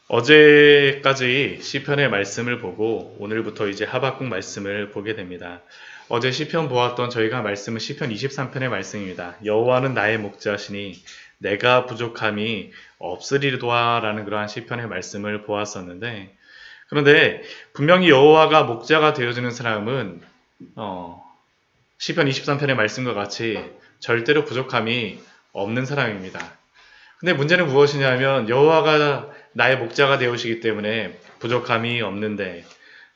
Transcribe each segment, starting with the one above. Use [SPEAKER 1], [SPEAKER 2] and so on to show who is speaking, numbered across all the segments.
[SPEAKER 1] 어제까지 시편의 말씀을 보고 오늘부터 이제 하박국 말씀을 보게 됩니다. 어제 시편 보았던 저희가 말씀은 시편 23편의 말씀입니다. 여호와는 나의 목자시니 내가 부족함이 없으리로다라는 그러한 시편의 말씀을 보았었는데, 그런데 분명히 여호와가 목자가 되어주는 사람은 시편 23편의 말씀과 같이 절대로 부족함이 없는 사람입니다. 근데 문제는 무엇이냐면 여호와가 나의 목자가 되오시기 때문에 부족함이 없는데,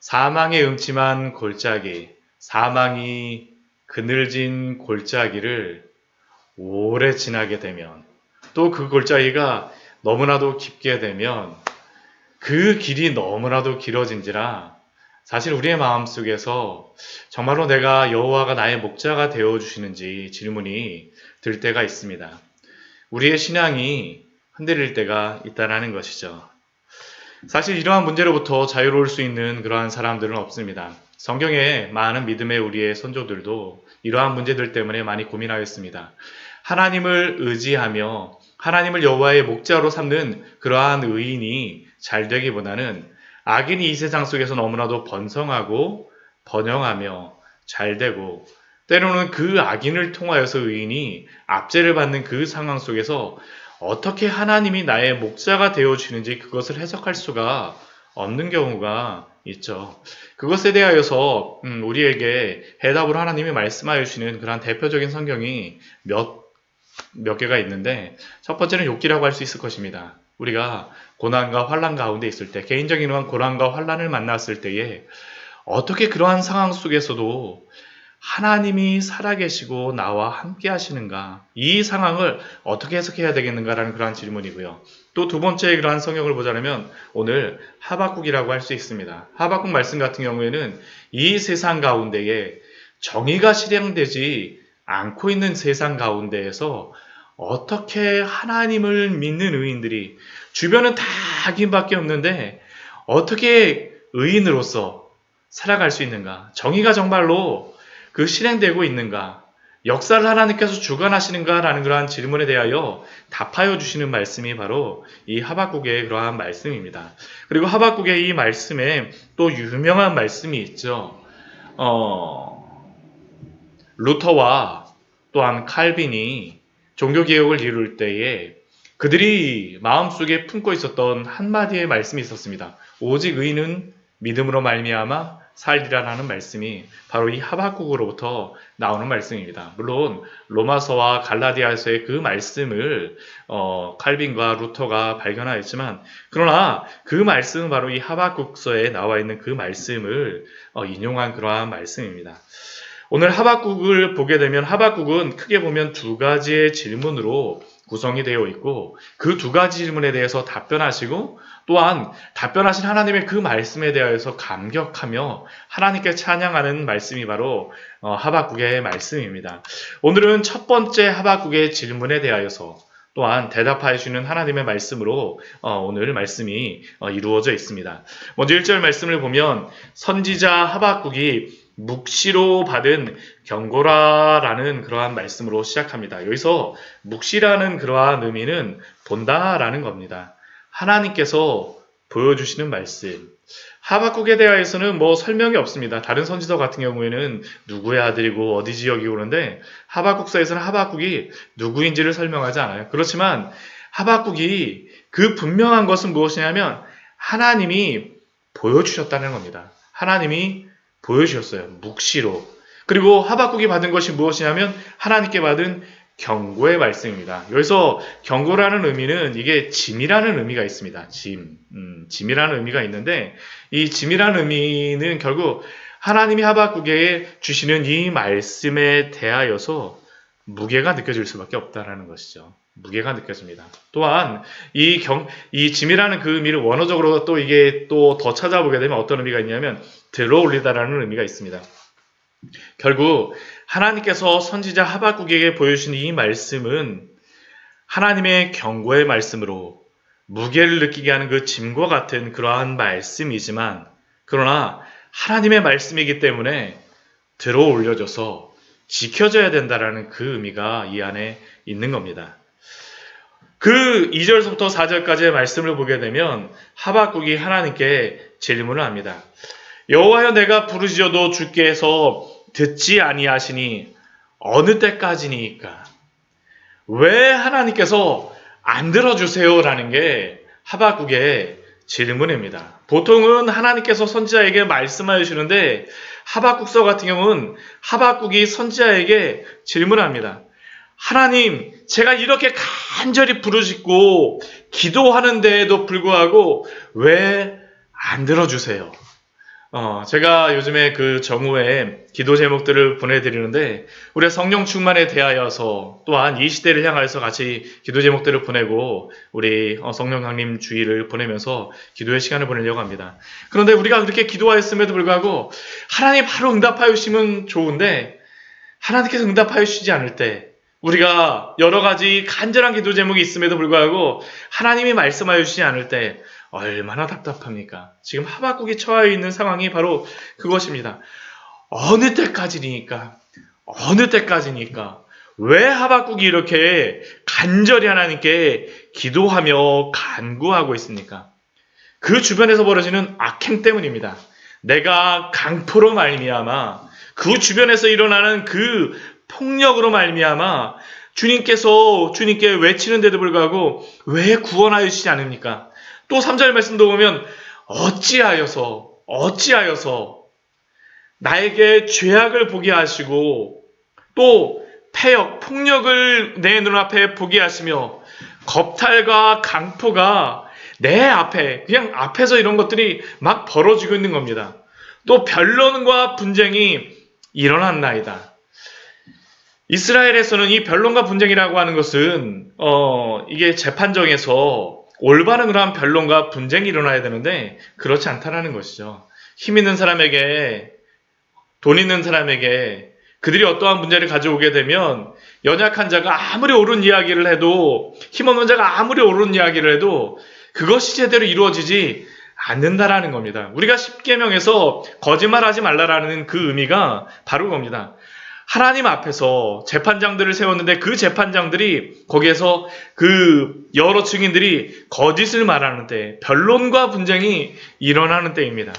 [SPEAKER 1] 사망의 음침한 골짜기, 사망이 그늘진 골짜기를 오래 지나게 되면, 또 그 골짜기가 너무나도 깊게 되면 그 길이 너무나도 길어진지라 사실 우리의 마음속에서 정말로 내가 여호와가 나의 목자가 되어주시는지 질문이 들 때가 있습니다. 우리의 신앙이 흔들릴 때가 있다는 것이죠. 사실 이러한 문제로부터 자유로울 수 있는 그러한 사람들은 없습니다. 성경에 많은 믿음의 우리의 선조들도 이러한 문제들 때문에 많이 고민하였습니다. 하나님을 의지하며 하나님을 여호와의 목자로 삼는 그러한 의인이 잘 되기보다는 악인이 이 세상 속에서 너무나도 번성하고 번영하며 잘 되고, 때로는 그 악인을 통하여서 의인이 압제를 받는 그 상황 속에서 어떻게 하나님이 나의 목자가 되어주시는지 그것을 해석할 수가 없는 경우가 있죠. 그것에 대하여서 우리에게 해답으로 하나님이 말씀하여 주시는 그런 대표적인 성경이 몇 개가 있는데, 첫 번째는 욥기라고 할 수 있을 것입니다. 우리가 고난과 환난 가운데 있을 때, 개인적인 고난과 환난을 만났을 때에 어떻게 그러한 상황 속에서도 하나님이 살아계시고 나와 함께 하시는가, 이 상황을 어떻게 해석해야 되겠는가라는 그러한 질문이고요. 또 두 번째 그러한 성경을 보자면 오늘 하박국이라고 할 수 있습니다. 하박국 말씀 같은 경우에는 이 세상 가운데에 정의가 실행되지 않고 있는 세상 가운데에서 어떻게 하나님을 믿는 의인들이, 주변은 다 악인밖에 없는데 어떻게 의인으로서 살아갈 수 있는가, 정의가 정말로 실행되고 있는가, 역사를 하나님께서 주관하시는가라는 그러한 질문에 대하여 답하여 주시는 말씀이 바로 이 하박국의 그러한 말씀입니다. 그리고 하박국의 이 말씀에 또 유명한 말씀이 있죠. 루터와 또한 칼빈이 종교개혁을 이룰 때에 그들이 마음속에 품고 있었던 한마디의 말씀이 있었습니다. 오직 의인은 믿음으로 말미암아 살리라라는 말씀이 바로 이 하박국으로부터 나오는 말씀입니다. 물론 로마서와 갈라디아서의 그 말씀을 칼빈과 루터가 발견하였지만, 그러나 그 말씀은 바로 이 하박국서에 나와 있는 그 말씀을 인용한 그러한 말씀입니다. 오늘 하박국을 보게 되면 하박국은 크게 보면 두 가지의 질문으로 구성이 되어 있고, 그 두 가지 질문에 대해서 답변하시고, 또한 답변하신 하나님의 그 말씀에 대해서 감격하며 하나님께 찬양하는 말씀이 바로 하박국의 말씀입니다. 오늘은 첫 번째 하박국의 질문에 대하여서 또한 대답하여 주시는 하나님의 말씀으로 오늘 말씀이 이루어져 있습니다. 먼저 1절 말씀을 보면 선지자 하박국이 묵시로 받은 경고라라는 그러한 말씀으로 시작합니다. 여기서 묵시라는 그러한 의미는 본다라는 겁니다. 하나님께서 보여주시는 말씀. 하박국에 대하여서는 설명이 없습니다. 다른 선지서 같은 경우에는 누구의 아들이고 어디 지역이고 그러는데, 하박국서에서는 하박국이 누구인지를 설명하지 않아요. 그렇지만 하박국이 그 분명한 것은 무엇이냐면 하나님이 보여주셨다는 겁니다. 하나님이 보여주셨어요. 묵시로. 그리고 하박국이 받은 것이 무엇이냐면 하나님께 받은 경고의 말씀입니다. 여기서 경고라는 의미는 이게 짐이라는 의미가 있습니다. 짐이라는 의미가 있는데, 이 짐이라는 의미는 결국 하나님이 하박국에게 주시는 이 말씀에 대하여서 무게가 느껴질 수밖에 없다라는 것이죠. 무게가 느껴집니다. 또한 이 짐이라는 그 의미를 원어적으로 또 이게 또 더 찾아보게 되면 어떤 의미가 있냐면 들어 올리다라는 의미가 있습니다. 결국 하나님께서 선지자 하박국에게 보여주신 이 말씀은 하나님의 경고의 말씀으로 무게를 느끼게 하는 그 짐과 같은 그러한 말씀이지만, 그러나 하나님의 말씀이기 때문에 들어 올려져서 지켜져야 된다라는 그 의미가 이 안에 있는 겁니다. 그 2절부터 4절까지의 말씀을 보게 되면 하박국이 하나님께 질문을 합니다. 여호와여, 내가 부르짖어도 주께서 듣지 아니하시니 어느 때까지니까? 왜 하나님께서 안 들어주세요? 라는 게 하박국의 질문입니다. 보통은 하나님께서 선지자에게 말씀하여 주시는데 하박국서 같은 경우는 하박국이 선지자에게 질문합니다. 하나님, 제가 이렇게 간절히 부르짖고 기도하는데에도 불구하고 왜 안 들어주세요? 제가 요즘에 그 정오에 기도 제목들을 보내드리는데, 우리 성령 충만에 대하여서 또한 이 시대를 향하여서 같이 기도 제목들을 보내고, 우리 성령 강림 주의를 보내면서 기도의 시간을 보내려고 합니다. 그런데 우리가 그렇게 기도하였음에도 불구하고, 하나님 바로 응답하여 주시면 좋은데, 하나님께서 응답하여 주시지 않을 때, 우리가 여러 가지 간절한 기도 제목이 있음에도 불구하고, 하나님이 말씀하여 주시지 않을 때, 얼마나 답답합니까? 지금 하박국이 처해 있는 상황이 바로 그것입니다. 어느 때까지니까? 어느 때까지니까? 왜 하박국이 이렇게 간절히 하나님께 기도하며 간구하고 있습니까? 그 주변에서 벌어지는 악행 때문입니다. 내가 강포로 말미암아, 그 주변에서 일어나는 그 폭력으로 말미암아 주님께 외치는데도 불구하고 왜 구원하여 주시지 않습니까? 또 3절 말씀도 보면 어찌하여서 나에게 죄악을 보게 하시고 또 패역, 폭력을 내 눈앞에 보게 하시며 겁탈과 강포가 내 앞에, 그냥 앞에서 이런 것들이 막 벌어지고 있는 겁니다. 또 변론과 분쟁이 일어났나이다. 이스라엘에서는 이 변론과 분쟁이라고 하는 것은 이게 재판정에서 올바른 그러한 변론과 분쟁이 일어나야 되는데 그렇지 않다라는 것이죠. 힘 있는 사람에게, 돈 있는 사람에게 그들이 어떠한 문제를 가져오게 되면 연약한 자가 아무리 옳은 이야기를 해도, 힘없는 자가 아무리 옳은 이야기를 해도 그것이 제대로 이루어지지 않는다라는 겁니다. 우리가 십계명에서 거짓말하지 말라라는 그 의미가 바로 그겁니다. 하나님 앞에서 재판장들을 세웠는데 그 재판장들이 거기에서 그 여러 증인들이 거짓을 말하는 때, 변론과 분쟁이 일어나는 때입니다.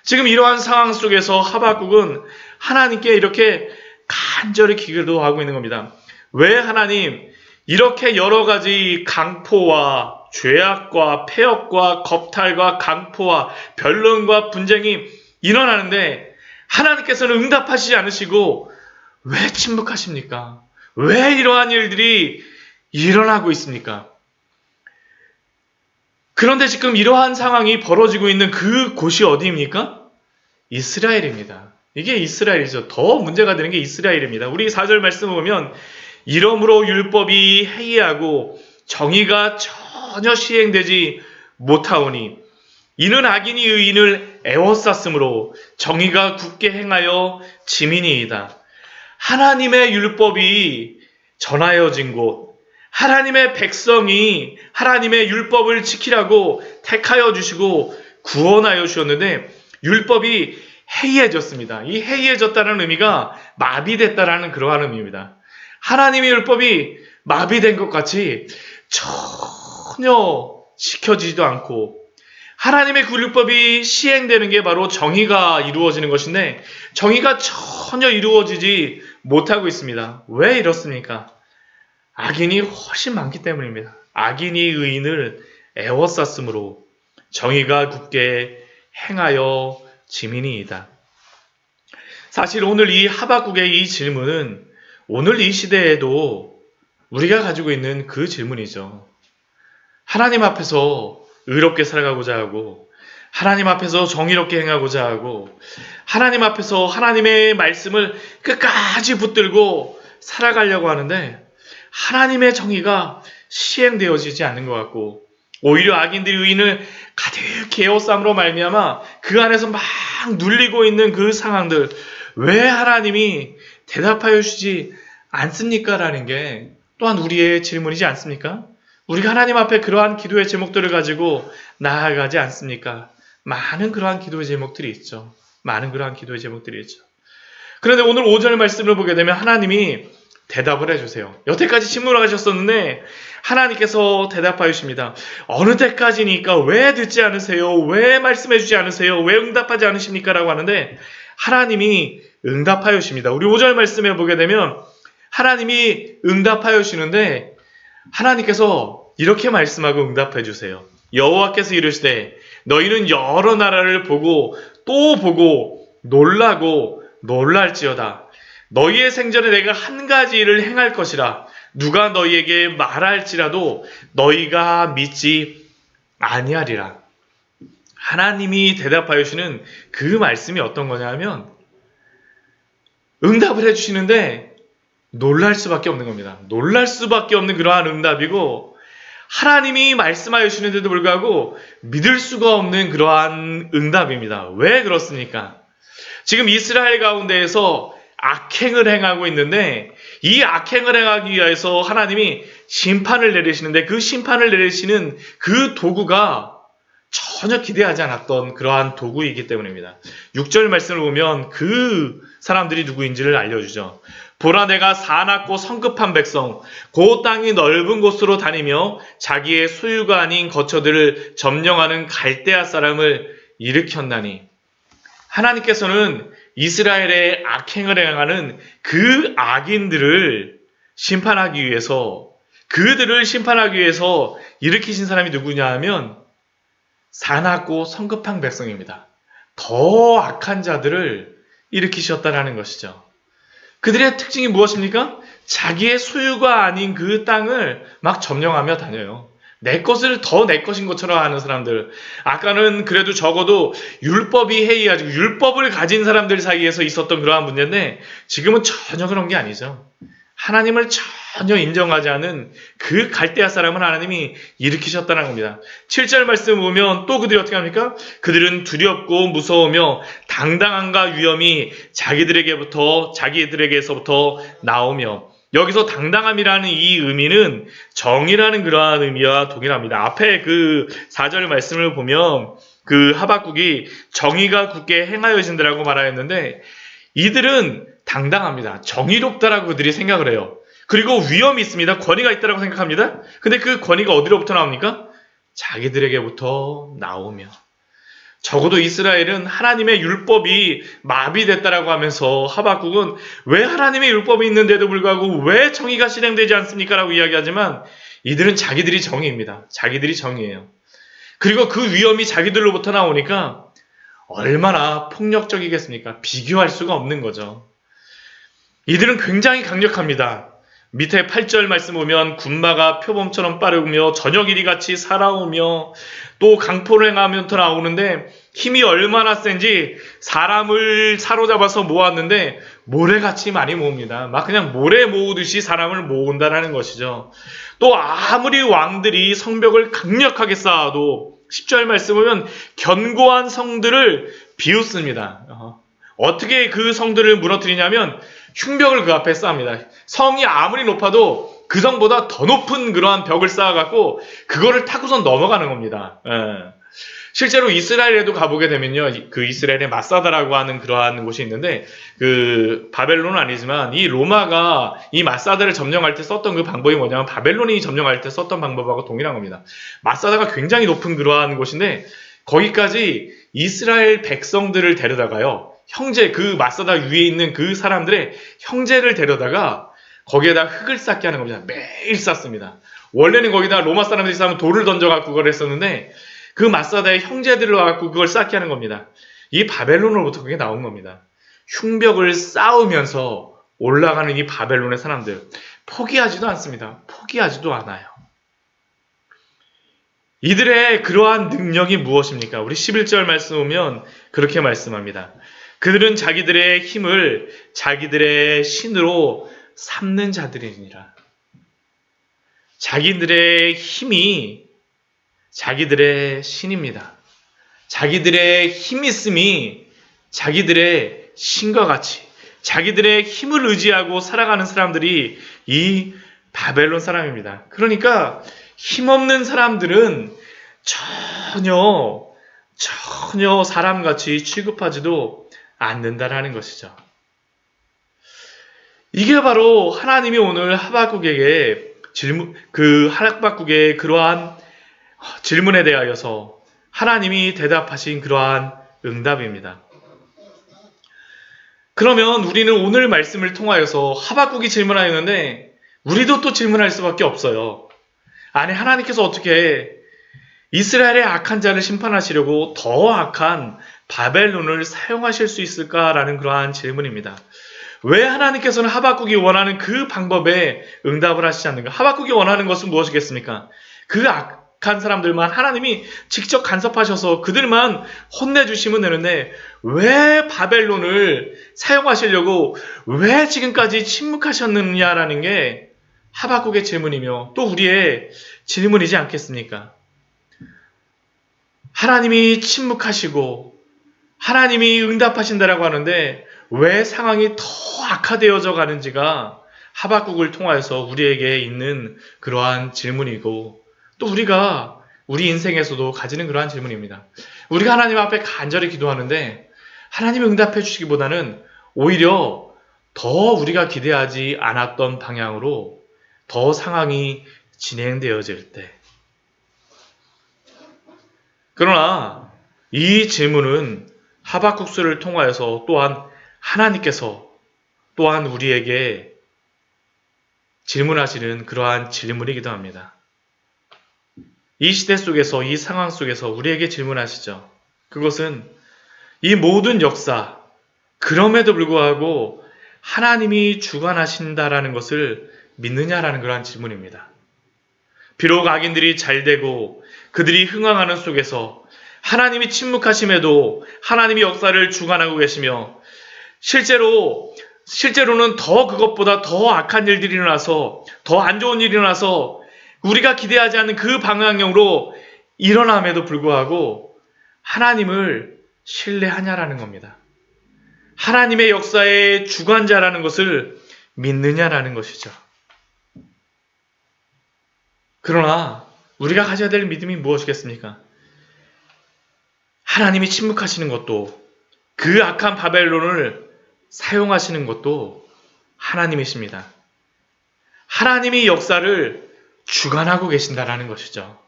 [SPEAKER 1] 지금 이러한 상황 속에서 하박국은 하나님께 이렇게 간절히 기도하고 있는 겁니다. 왜 하나님, 이렇게 여러 가지 강포와 죄악과 폐역과 겁탈과 강포와 변론과 분쟁이 일어나는데 하나님께서는 응답하시지 않으시고 왜 침묵하십니까? 왜 이러한 일들이 일어나고 있습니까? 그런데 지금 이러한 상황이 벌어지고 있는 그 곳이 어디입니까? 이스라엘입니다. 이게 이스라엘이죠. 더 문제가 되는 게 이스라엘입니다. 우리 4절 말씀을 보면 이러므로 율법이 해이하고 정의가 전혀 시행되지 못하오니 이는 악인이 의인을 애워쌌으므로 정의가 굳게 행하여 지민이이다. 하나님의 율법이 전하여진 곳, 하나님의 백성이 하나님의 율법을 지키라고 택하여 주시고 구원하여 주셨는데 율법이 해이해졌습니다. 이 해이해졌다는 의미가 마비됐다라는 그러한 의미입니다. 하나님의 율법이 마비된 것 같이 전혀 지켜지지도 않고 하나님의 그 율법이 시행되는 게 바로 정의가 이루어지는 것인데 정의가 전혀 이루어지지 못하고 있습니다. 왜 이렇습니까? 악인이 훨씬 많기 때문입니다. 악인이 의인을 애워쌌으므로 정의가 굳게 행하여 지민이이다. 사실 오늘 이 하박국의 이 질문은 오늘 이 시대에도 우리가 가지고 있는 그 질문이죠. 하나님 앞에서 의롭게 살아가고자 하고 하나님 앞에서 정의롭게 행하고자 하고 하나님 앞에서 하나님의 말씀을 끝까지 붙들고 살아가려고 하는데 하나님의 정의가 시행되어지지 않는 것 같고 오히려 악인들이 의인을 가득히 에워싸므로 말미암아 그 안에서 막 눌리고 있는 그 상황들, 왜 하나님이 대답하여 주시지 않습니까? 라는 게 또한 우리의 질문이지 않습니까? 우리가 하나님 앞에 그러한 기도의 제목들을 가지고 나아가지 않습니까? 많은 그러한 기도의 제목들이 있죠. 많은 그러한 기도의 제목들이 있죠. 그런데 오늘 5절 말씀을 보게 되면 하나님이 대답을 해주세요. 여태까지 침묵하셨었는데 하나님께서 대답하여 주십니다. 어느 때까지니까 왜 듣지 않으세요? 왜 말씀해 주지 않으세요? 왜 응답하지 않으십니까? 라고 하는데 하나님이 응답하여 주십니다. 우리 5절 말씀에 보게 되면 하나님이 응답하여 주시는데 하나님께서 이렇게 말씀하고 응답해 주세요. 여호와께서 이르시되 너희는 여러 나라를 보고 또 보고 놀라고 놀랄지어다. 너희의 생전에 내가 한 가지 일을 행할 것이라. 누가 너희에게 말할지라도 너희가 믿지 아니하리라. 하나님이 대답하여 주시는 그 말씀이 어떤 거냐면 응답을 해주시는데 놀랄 수밖에 없는 겁니다. 놀랄 수밖에 없는 그러한 응답이고 하나님이 말씀하여 주시는데도 불구하고 믿을 수가 없는 그러한 응답입니다. 왜 그렇습니까? 지금 이스라엘 가운데에서 악행을 행하고 있는데 이 악행을 행하기 위해서 하나님이 심판을 내리시는데 그 심판을 내리시는 그 도구가 전혀 기대하지 않았던 그러한 도구이기 때문입니다. 6절 말씀을 보면 그 사람들이 누구인지를 알려주죠. 보라 내가 사납고 성급한 백성 그 땅이 넓은 곳으로 다니며 자기의 소유가 아닌 거처들을 점령하는 갈대아 사람을 일으켰나니 하나님께서는 이스라엘의 악행을 행하는 그 악인들을 심판하기 위해서 그들을 심판하기 위해서 일으키신 사람이 누구냐 하면 사납고 성급한 백성입니다. 더 악한 자들을 일으키셨다라는 것이죠. 그들의 특징이 무엇입니까? 자기의 소유가 아닌 그 땅을 막 점령하며 다녀요. 내 것을 더 내 것인 것처럼 하는 사람들. 아까는 그래도 적어도 율법이 해이하고 율법을 가진 사람들 사이에서 있었던 그러한 문제인데 지금은 전혀 그런 게 아니죠. 하나님을 전혀 인정하지 않은 그 갈대아 사람은 하나님이 일으키셨다는 겁니다. 7절 말씀 보면 또 그들이 어떻게 합니까? 그들은 두렵고 무서우며 당당함과 위엄이 자기들에게서부터 나오며 여기서 당당함이라는 이 의미는 정의라는 그러한 의미와 동일합니다. 앞에 그 4절 말씀을 보면 그 하박국이 정의가 굳게 행하여진다라고 말하였는데 이들은 당당합니다. 정의롭다라고 그들이 생각을 해요. 그리고 위엄이 있습니다. 권위가 있다라고 생각합니다. 근데 그 권위가 어디로부터 나옵니까? 자기들에게부터 나오며 적어도 이스라엘은 하나님의 율법이 마비됐다라고 하면서 하박국은 왜 하나님의 율법이 있는데도 불구하고 왜 정의가 실행되지 않습니까? 라고 이야기하지만 이들은 자기들이 정의입니다. 자기들이 정의예요. 그리고 그 위험이 자기들로부터 나오니까 얼마나 폭력적이겠습니까? 비교할 수가 없는 거죠. 이들은 굉장히 강력합니다. 밑에 8절 말씀 보면 군마가 표범처럼 빠르며 저녁 이리같이 살아오며 또 강포를 행하면서 나오는데 힘이 얼마나 센지 사람을 사로잡아서 모았는데 모래같이 많이 모읍니다. 막 그냥 모래 모으듯이 사람을 모은다는 것이죠. 또 아무리 왕들이 성벽을 강력하게 쌓아도 10절 말씀 보면 견고한 성들을 비웃습니다. 어떻게 그 성들을 무너뜨리냐면 흉벽을 그 앞에 쌓습니다. 성이 아무리 높아도 그 성보다 더 높은 그러한 벽을 쌓아갖고 그거를 타고선 넘어가는 겁니다. 실제로 이스라엘에도 가보게 되면요, 그 이스라엘의 마사다라고 하는 그러한 곳이 있는데 그 바벨론은 아니지만 이 로마가 이 마사다를 점령할 때 썼던 그 방법이 뭐냐면 바벨론이 점령할 때 썼던 방법하고 동일한 겁니다. 마사다가 굉장히 높은 그러한 곳인데 거기까지 이스라엘 백성들을 데려다가요. 형제 그 마사다 위에 있는 그 사람들의 형제를 데려다가 거기에다 흙을 쌓게 하는 겁니다. 매일 쌓습니다. 원래는 거기다 로마 사람들이 쌓으면 돌을 던져갖고 그걸 했었는데 그 마사다의 형제들을 와갖고 그걸 쌓게 하는 겁니다. 이 바벨론으로부터 그게 나온 겁니다. 흉벽을 쌓으면서 올라가는 이 바벨론의 사람들 포기하지도 않습니다. 포기하지도 않아요. 이들의 그러한 능력이 무엇입니까? 우리 11절 말씀 보면 그렇게 말씀합니다. 그들은 자기들의 힘을 자기들의 신으로 삼는 자들이니라. 자기들의 힘이 자기들의 신입니다. 자기들의 힘 있음이 자기들의 신과 같이 자기들의 힘을 의지하고 살아가는 사람들이 이 바벨론 사람입니다. 그러니까 힘없는 사람들은 전혀 사람같이 취급하지도 않는다라는 것이죠. 이게 바로 하나님이 오늘 하박국에게 하박국의 그러한 질문에 대하여서 하나님이 대답하신 그러한 응답입니다. 그러면 우리는 오늘 말씀을 통하여서 하박국이 질문하였는데 우리도 또 질문할 수밖에 없어요. 아니, 하나님께서 어떻게 이스라엘의 악한 자를 심판하시려고 더 악한 바벨론을 사용하실 수 있을까라는 그러한 질문입니다. 왜 하나님께서는 하박국이 원하는 그 방법에 응답을 하시지 않는가? 하박국이 원하는 것은 무엇이겠습니까? 그 악한 사람들만 하나님이 직접 간섭하셔서 그들만 혼내주시면 되는데 왜 바벨론을 사용하시려고 왜 지금까지 침묵하셨느냐라는 게 하박국의 질문이며 또 우리의 질문이지 않겠습니까? 하나님이 침묵하시고 하나님이 응답하신다라고 하는데 왜 상황이 더 악화되어져 가는지가 하박국을 통하여서 우리에게 있는 그러한 질문이고 또 우리가 우리 인생에서도 가지는 그러한 질문입니다. 우리가 하나님 앞에 간절히 기도하는데 하나님이 응답해 주시기보다는 오히려 더 우리가 기대하지 않았던 방향으로 더 상황이 진행되어질 때 그러나 이 질문은 하박국서를 통하여서 또한 하나님께서 또한 우리에게 질문하시는 그러한 질문이기도 합니다. 이 시대 속에서 이 상황 속에서 우리에게 질문하시죠. 그것은 이 모든 역사 그럼에도 불구하고 하나님이 주관하신다라는 것을 믿느냐라는 그러한 질문입니다. 비록 악인들이 잘되고 그들이 흥황하는 속에서 하나님이 침묵하심에도 하나님이 역사를 주관하고 계시며 실제로는 더 그것보다 더 악한 일들이 일어나서 더 안 좋은 일이 일어나서 우리가 기대하지 않는 그 방향으로 일어남에도 불구하고 하나님을 신뢰하냐라는 겁니다. 하나님의 역사의 주관자라는 것을 믿느냐라는 것이죠. 그러나 우리가 가져야 될 믿음이 무엇이겠습니까? 하나님이 침묵하시는 것도 그 악한 바벨론을 사용하시는 것도 하나님이십니다. 하나님이 역사를 주관하고 계신다라는 것이죠.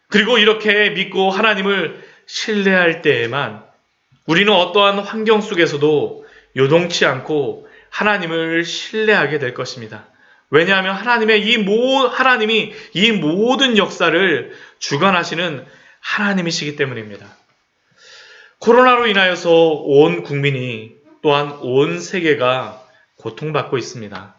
[SPEAKER 1] 그리고 이렇게 믿고 하나님을 신뢰할 때에만 우리는 어떠한 환경 속에서도 요동치 않고 하나님을 신뢰하게 될 것입니다. 왜냐하면 하나님이 이 모든 역사를 주관하시는 하나님이시기 때문입니다. 코로나로 인하여서 온 국민이 또한 온 세계가 고통받고 있습니다.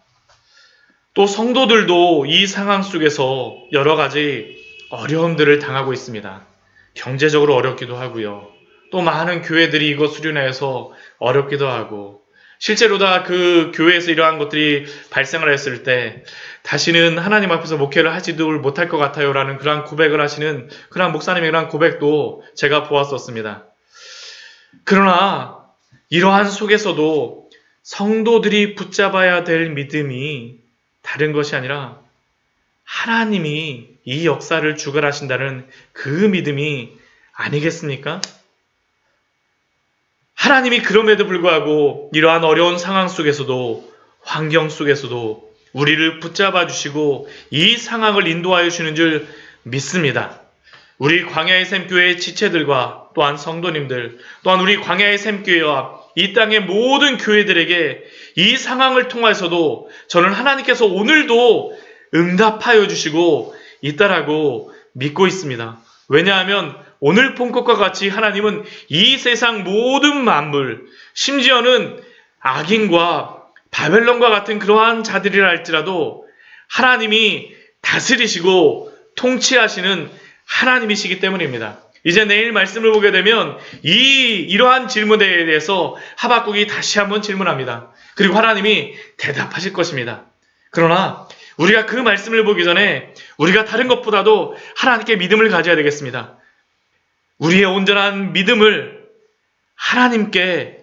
[SPEAKER 1] 또 성도들도 이 상황 속에서 여러 가지 어려움들을 당하고 있습니다. 경제적으로 어렵기도 하고요. 또 많은 교회들이 이것으로 인해서 어렵기도 하고 실제로 다 그 교회에서 이러한 것들이 발생을 했을 때 다시는 하나님 앞에서 목회를 하지도 못할 것 같아요 라는 그러한 고백을 하시는 그러한 목사님의 그러한 고백도 제가 보았었습니다. 그러나 이러한 속에서도 성도들이 붙잡아야 될 믿음이 다른 것이 아니라 하나님이 이 역사를 주관하신다는 그 믿음이 아니겠습니까? 하나님이 그럼에도 불구하고 이러한 어려운 상황 속에서도 환경 속에서도 우리를 붙잡아 주시고 이 상황을 인도하여 주시는 줄 믿습니다. 우리 광야의 샘교회의 지체들과 또한 성도님들 또한 우리 광야의 샘교회와 이 땅의 모든 교회들에게 이 상황을 통해서도 저는 하나님께서 오늘도 응답하여 주시고 있다라고 믿고 있습니다. 왜냐하면 오늘 본 것과 같이 하나님은 이 세상 모든 만물, 심지어는 악인과 바벨론과 같은 그러한 자들이라 할지라도 하나님이 다스리시고 통치하시는 하나님이시기 때문입니다. 이제 내일 말씀을 보게 되면 이러한 질문에 대해서 하박국이 다시 한번 질문합니다. 그리고 하나님이 대답하실 것입니다. 그러나 우리가 그 말씀을 보기 전에 우리가 다른 것보다도 하나님께 믿음을 가져야 되겠습니다. 우리의 온전한 믿음을 하나님께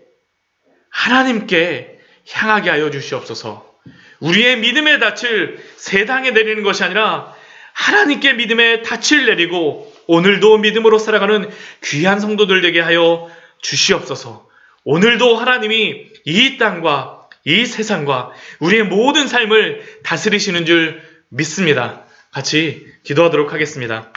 [SPEAKER 1] 향하게 하여 주시옵소서. 우리의 믿음의 닻을 세상에 내리는 것이 아니라 하나님께 믿음의 닻을 내리고 오늘도 믿음으로 살아가는 귀한 성도들 되게 하여 주시옵소서. 오늘도 하나님이 이 땅과 이 세상과 우리의 모든 삶을 다스리시는 줄 믿습니다. 같이 기도하도록 하겠습니다.